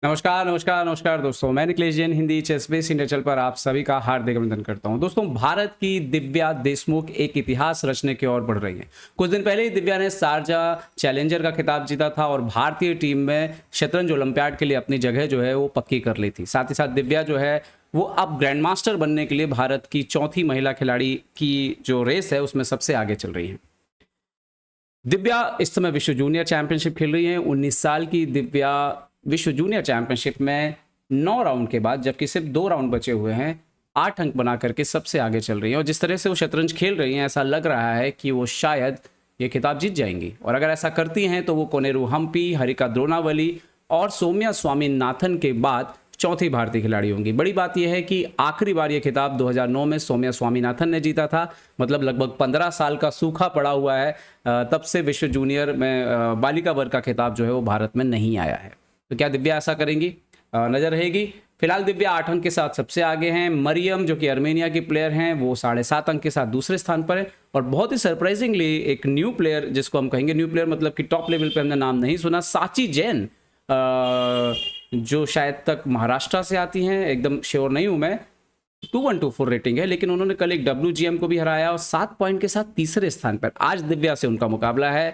नमस्कार नमस्कार नमस्कार दोस्तों, मैं Nikhilesh Jain Hindi chess base India channel पर आप सभी का हार्दिक अभिनंदन करता हूं। दोस्तों, भारत की दिव्या देशमुख एक इतिहास रचने की ओर बढ़ रही हैं। कुछ दिन पहले ही दिव्या ने शारजाह चैलेंजर का खिताब जीता था और भारतीय टीम में शतरंज ओलंपियाड के लिए अपनी जगह जो है वो पक्की कर ली थी। साथ ही साथ दिव्या जो है वो अब ग्रैंड मास्टर बनने के लिए भारत की चौथी महिला खिलाड़ी की जो रेस है उसमें सबसे आगे चल रही है। दिव्या इस समय विश्व जूनियर चैंपियनशिप खेल रही हैं। 19 साल की दिव्या विश्व जूनियर चैंपियनशिप में 9 राउंड के बाद, जबकि सिर्फ 2 राउंड बचे हुए हैं, 8 अंक बना करके सबसे आगे चल रही हैं। और जिस तरह से वो शतरंज खेल रही हैं, ऐसा लग रहा है कि वो शायद ये खिताब जीत जाएंगी। और अगर ऐसा करती हैं तो वो कोनेरू हम्पी, हरिका द्रोणावली और सौम्या स्वामीनाथन के बाद चौथी भारतीय खिलाड़ी होंगी। बड़ी बात यह है कि आखिरी बार ये खिताब 2009 में सौम्या स्वामीनाथन ने जीता था। मतलब लगभग 15 साल का सूखा पड़ा हुआ है। तब से विश्व जूनियर में बालिका वर्ग का खिताब जो है वो भारत में नहीं आया है। तो क्या दिव्या ऐसा करेंगी? नजर रहेगी। फिलहाल दिव्या 8 अंक के साथ सबसे आगे हैं। मरियम जो कि आर्मेनिया की प्लेयर हैं वो 7.5 अंक के साथ दूसरे स्थान पर है। और बहुत ही सरप्राइजिंगली एक न्यू प्लेयर, जिसको हम कहेंगे न्यू प्लेयर मतलब कि टॉप लेवल पे हमने नाम नहीं सुना, साची जैन, जो शायद तक महाराष्ट्र से आती हैं, एकदम श्योर नहीं हूं मैं। 2124 रेटिंग है, लेकिन उन्होंने कल एक WGM को भी हराया और 7 पॉइंट के साथ तीसरे स्थान पर। आज दिव्या से उनका मुकाबला है।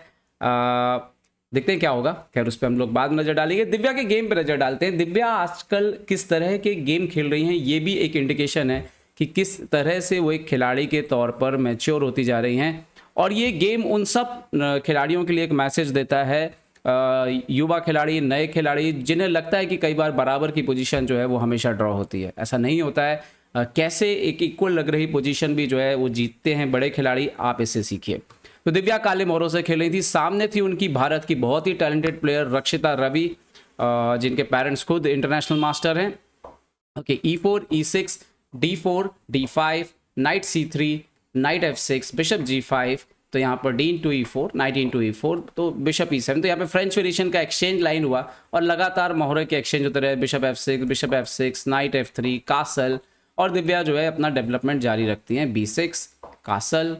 देखते हैं क्या होगा। खैर, उस पर हम लोग बाद में नजर डालेंगे। दिव्या के गेम पे नजर डालते हैं। दिव्या आजकल किस तरह के गेम खेल रही हैं, ये भी एक इंडिकेशन है कि किस तरह से वो एक खिलाड़ी के तौर पर मैच्योर होती जा रही हैं। और ये गेम उन सब खिलाड़ियों के लिए एक मैसेज देता है, युवा खिलाड़ी, नए खिलाड़ी, जिन्हें लगता है कि कई बार बराबर की पोजीशन जो है वो हमेशा ड्रॉ होती है। ऐसा नहीं होता है। कैसे एक इक्वल लग रही पोजीशन भी जो है वो जीतते हैं बड़े खिलाड़ी, आप इससे सीखिए। तो दिव्या काले मोहरों से खेल रही थी। सामने थी उनकी भारत की बहुत ही टैलेंटेड प्लेयर रक्षिता रवि, जिनके पेरेंट्स खुद इंटरनेशनल मास्टर हैं। Okay, E4, E6, D4, D5, night C3, night F6, bishop G5। तो यहाँ पर D into E4, night into E4, तो बिशप E7। तो यहाँ पे फ्रेंच वेरिएशन का एक्सचेंज लाइन हुआ और लगातार मोहरे के एक्सचेंज होते रहे। Bishop F6, night F3, castle. और दिव्या जो है अपना डेवलपमेंट जारी रखती हैं। B6, castle,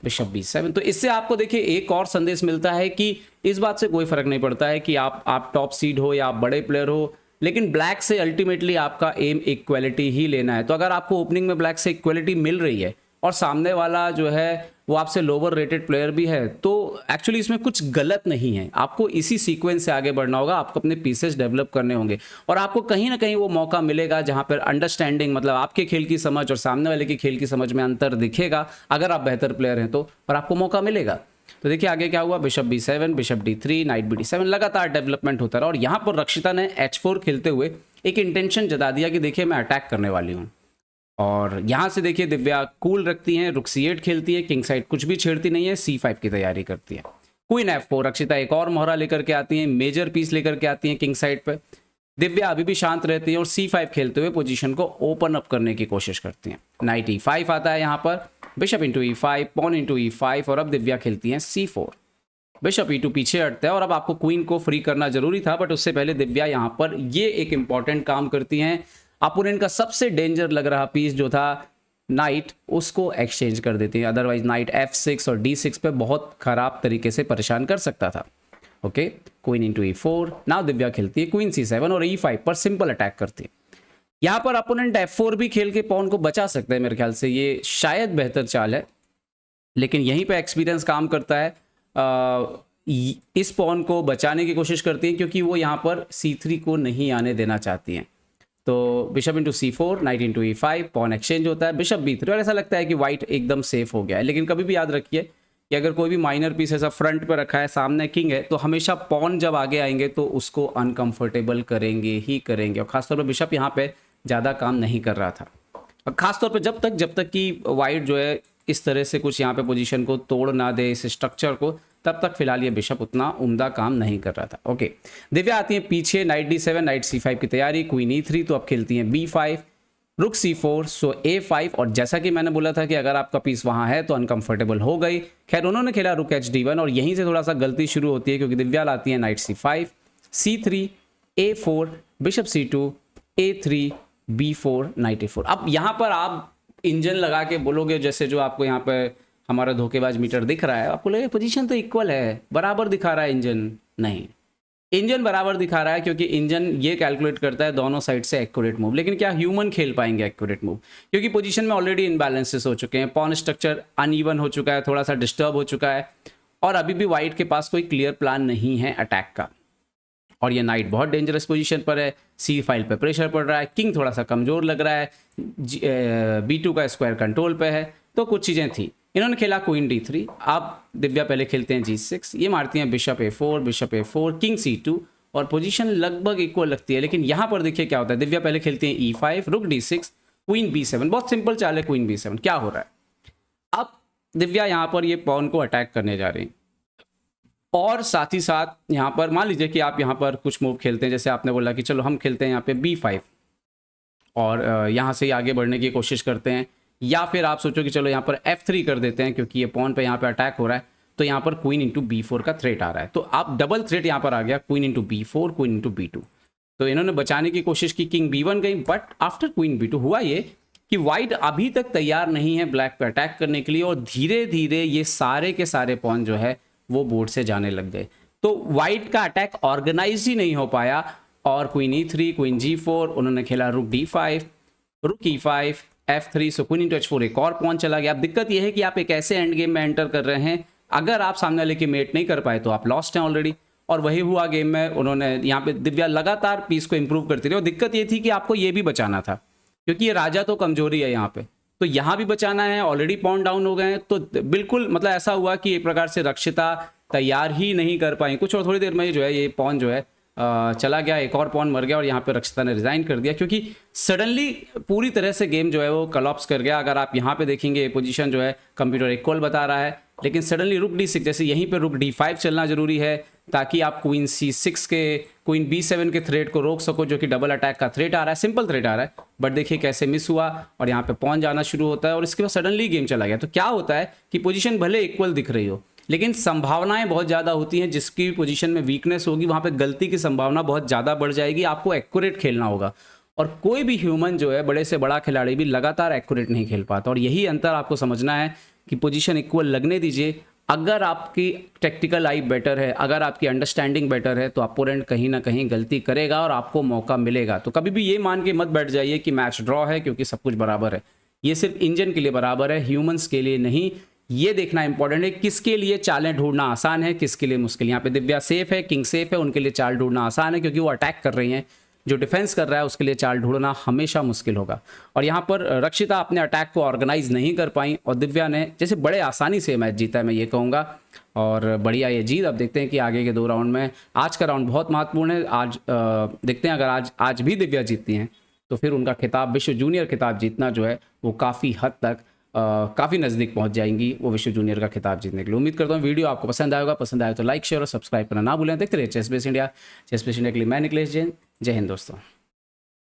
bishop B7। तो इससे आपको देखिए एक और संदेश मिलता है कि इस बात से कोई फर्क नहीं पड़ता है कि आप टॉप सीड हो या आप बड़े प्लेयर हो, लेकिन ब्लैक से अल्टीमेटली आपका एम इक्वलिटी ही लेना है। तो अगर आपको ओपनिंग में ब्लैक से इक्वलिटी मिल रही है और सामने वाला जो है वो आपसे लोअर रेटेड प्लेयर भी है, तो एक्चुअली इसमें कुछ गलत नहीं है। आपको इसी सीक्वेंस से आगे बढ़ना होगा। आपको अपने पीसेस डेवलप करने होंगे और आपको कहीं ना कहीं वो मौका मिलेगा जहां पर अंडरस्टैंडिंग, मतलब आपके खेल की समझ और सामने वाले की खेल की समझ में अंतर दिखेगा। अगर आप बेहतर प्लेयर हैं तो, और आपको मौका मिलेगा। तो देखिए आगे क्या हुआ। Bishop B7, bishop D3, night BD7, लगातार डेवलपमेंट होता रहा। और यहाँ पर रक्षिता ने H4 खेलते हुए एक इंटेंशन जता दिया कि देखिए मैं अटैक करने वाली हूँ। और यहाँ से देखिए दिव्या कूल रखती हैं, रुक C8 खेलती है, किंग साइड कुछ भी छेड़ती नहीं है, C5 की तैयारी करती है। क्वीन F4, रक्षिता एक और मोहरा लेकर के आती हैं, मेजर पीस लेकर के आती हैं किंग साइड पर। दिव्या अभी भी शांत रहती है और C5 खेलते हुए पोजीशन को ओपन अप करने की कोशिश करती हैं। नाइट E5 आता है यहाँ पर, bishop into E5, pawn into E5, और अब दिव्या खेलती हैं C4। बिशप E2 पीछे हटता है और अब आपको क्वीन को फ्री करना जरूरी था, बट उससे पहले दिव्या यहाँ पर ये एक इंपॉर्टेंट काम करती हैं। अपोनेंट का सबसे डेंजर लग रहा पीस जो था नाइट, उसको एक्सचेंज कर देती हैं। अदरवाइज नाइट F6 और D6 पे बहुत खराब तरीके से परेशान कर सकता था। Okay, queen into E4। Now Divya खेलती है क्वीन C7 और E5 पर सिंपल अटैक करती है। यहाँ पर अपोनेंट F4 भी खेल के पॉन को बचा सकता है। मेरे ख्याल से ये शायद बेहतर चाल है, लेकिन यहीं पे एक्सपीरियंस काम करता है। इस पॉन को बचाने की कोशिश करती हैं क्योंकि वो यहाँ पर C3 को नहीं आने देना चाहती हैं। तो bishop into C4, knight into E5, pawn exchange होता है, बिशप B3। और ऐसा लगता है कि वाइट एकदम सेफ हो गया है। लेकिन कभी भी याद रखिए कि अगर कोई भी माइनर पीस ऐसा फ्रंट पर रखा है, सामने किंग है, तो हमेशा पॉन जब आगे आएंगे तो उसको अनकंफर्टेबल करेंगे ही करेंगे। और खासतौर पर बिशप यहाँ पे ज़्यादा काम नहीं कर रहा था। और खासतौर पर जब तक कि वाइट जो है इस तरह से कुछ यहाँ पे पोजीशन को तोड़ ना दे, इस स्ट्रक्चर को, तब तक फिलहाल ये बिशप उतना उम्दा काम नहीं कर रहा था। ओके, दिव्या आती है पीछे, नाइट D7, नाइट C5 की तैयारी, क्वीन E3। तो अब खेलती हैं B5, रुक C4, सो A5। और जैसा कि मैंने बोला था कि अगर आपका पीस वहां है तो अनकंफर्टेबल हो गई। खैर, उन्होंने खेला रुक HD1 और यहीं से थोड़ा सा गलती शुरू होती है क्योंकि दिव्या लाती है night C5, C3, A4, bishop C2, A3, B4, night A4। अब यहाँ पर आप इंजन लगा के बोलोगे, जैसे जो आपको यहाँ पे हमारा धोखेबाज मीटर दिख रहा है, आपको लगेगा पोजीशन तो इक्वल है, बराबर दिखा रहा है इंजन। नहीं, इंजन बराबर दिखा रहा है क्योंकि इंजन ये कैलकुलेट करता है दोनों साइड से एक्यूरेट मूव, लेकिन क्या ह्यूमन खेल पाएंगे एक्यूरेट मूव? क्योंकि पोजीशन में ऑलरेडी इनबैलेंसेस हो चुके हैं, पॉन स्ट्रक्चर अनइवन हो चुका है, थोड़ा सा डिस्टर्ब हो चुका है, और अभी भी वाइट के पास कोई क्लियर प्लान नहीं है अटैक का। और ये नाइट बहुत डेंजरस पोजीशन पर है, C फाइल पे प्रेशर पड़ रहा है, किंग थोड़ा सा कमज़ोर लग रहा है, B2 का स्क्वायर कंट्रोल पे है, तो कुछ चीज़ें थी। इन्होंने खेला क्वीन D3, अब दिव्या पहले खेलते हैं G6, ये मारती हैं बिशप A4, किंग C2, और पोजीशन लगभग इक्वल लगती है। लेकिन यहाँ पर देखिए क्या होता है, दिव्या पहले खेलती हैं E5, रुक D6, क्वीन B7, बहुत सिंपल चाल है क्वीन B7। क्या हो रहा है, अब दिव्या यहाँ पर ये पॉन को अटैक करने जा रही हैं, और साथ ही साथ यहाँ पर मान लीजिए कि आप यहाँ पर कुछ मूव खेलते हैं, जैसे आपने बोला कि चलो हम खेलते हैं यहाँ पे B5 और यहाँ से आगे बढ़ने की कोशिश करते हैं, या फिर आप सोचो कि चलो यहाँ पर F3 कर देते हैं क्योंकि ये पॉन पे यहाँ पे अटैक हो रहा है, तो यहाँ पर क्वीन इंटू B4 का थ्रेट आ रहा है, तो आप डबल थ्रेट यहाँ पर आ गया, queen into B4, queen into B2। तो इन्होंने बचाने की कोशिश की, किंग B1 गई, बट आफ्टर क्वीन B2 हुआ ये कि वाइट अभी तक तैयार नहीं है ब्लैक पे अटैक करने के लिए, और धीरे धीरे ये सारे के सारे पॉन जो है वो बोर्ड से जाने लग गए, तो वाइट का अटैक ऑर्गेनाइज ही नहीं हो पाया। और क्वीन E3, क्वीन G4, उन्होंने खेला रुक D5, रुक E5, F3, सो क्वीन इंटू H4, एक और पॉन चला गया। अब दिक्कत यह है कि आप एक ऐसे एंड गेम में एंटर कर रहे हैं, अगर आप सामने वाले की मेट नहीं कर पाए तो आप लॉस्ट हैं ऑलरेडी, और वही हुआ गेम में। उन्होंने यहाँ पे दिव्या लगातार पीस को इंप्रूव करती रही, और दिक्कत ये थी कि आपको ये भी बचाना था क्योंकि ये राजा तो कमजोरी है यहाँ पे, तो यहाँ भी बचाना है, ऑलरेडी पॉन डाउन हो गए हैं, तो बिल्कुल मतलब ऐसा हुआ कि एक प्रकार से रक्षिता तैयार ही नहीं कर पाई कुछ, और थोड़ी देर में जो है ये पॉन जो है चला गया, एक और पॉन मर गया, और यहाँ पे रक्षिता ने रिजाइन कर दिया क्योंकि सडनली पूरी तरह से गेम जो है वो कोलैप्स कर गया। अगर आप यहाँ पे देखेंगे पोजीशन जो है कंप्यूटर इक्वल बता रहा है, लेकिन सडनली रुक D6, जैसे यहीं पे रुक D5 चलना जरूरी है ताकि आप क्वीन C6 के, क्वीन B7 के थ्रेट को रोक सको, जो कि डबल अटैक का थ्रेट आ रहा है, सिंपल थ्रेट आ रहा है, बट देखिए कैसे मिस हुआ, और यहाँ पे पॉन जाना शुरू होता है, और इसके बाद सडनली गेम चला गया। तो क्या होता है कि पोजीशन भले इक्वल दिख रही हो, लेकिन संभावनाएं बहुत ज़्यादा होती हैं, जिसकी पोजीशन में वीकनेस होगी वहाँ पे गलती की संभावना बहुत ज़्यादा बढ़ जाएगी, आपको एक्यूरेट खेलना होगा, और कोई भी ह्यूमन जो है, बड़े से बड़ा खिलाड़ी भी लगातार एक्यूरेट नहीं खेल पाता, और यही अंतर आपको समझना है कि पोजीशन इक्वल लगने दीजिए। अगर आपकी टेक्टिकल आई बेटर है, अगर आपकी अंडरस्टैंडिंग बेटर है, तो अपोनेंट कहीं ना कहीं गलती करेगा और आपको मौका मिलेगा। तो कभी भी ये मान के मत बैठ जाइए कि मैच ड्रॉ है क्योंकि सब कुछ बराबर है, ये सिर्फ इंजन के लिए बराबर है, ह्यूमंस के लिए नहीं। ये देखना इंपॉर्टेंट है किसके लिए चालें ढूंढना आसान है, किसके लिए मुश्किल। यहाँ पे दिव्या सेफ है, किंग सेफ है, उनके लिए चाल ढूंढना आसान है क्योंकि वो अटैक कर रही हैं, जो डिफेंस कर रहा है उसके लिए चाल ढूंढना हमेशा मुश्किल होगा। और यहाँ पर रक्षिता अपने अटैक को ऑर्गेनाइज नहीं कर पाई, और दिव्या ने जैसे बड़े आसानी से मैच जीता है, मैं ये कहूँगा, और बढ़िया ये जीत। अब देखते हैं कि आगे के 2 राउंड में, आज का राउंड बहुत महत्वपूर्ण है, आज देखते हैं अगर आज भी दिव्या जीतती हैं तो फिर उनका खिताब, विश्व जूनियर खिताब जीतना जो है वो काफ़ी हद तक काफ़ी नज़दीक पहुंच जाएंगी वो विश्व जूनियर का खिताब जीतने के लिए। उम्मीद करता हूँ वीडियो आपको पसंद आएगा, पसंद आए तो लाइक शेयर और सब्सक्राइब करना ना भूलें। देखते रहिए chess base India. Chess base India के लिए मैं निखिलेश जैन, जय हिंद दोस्तों।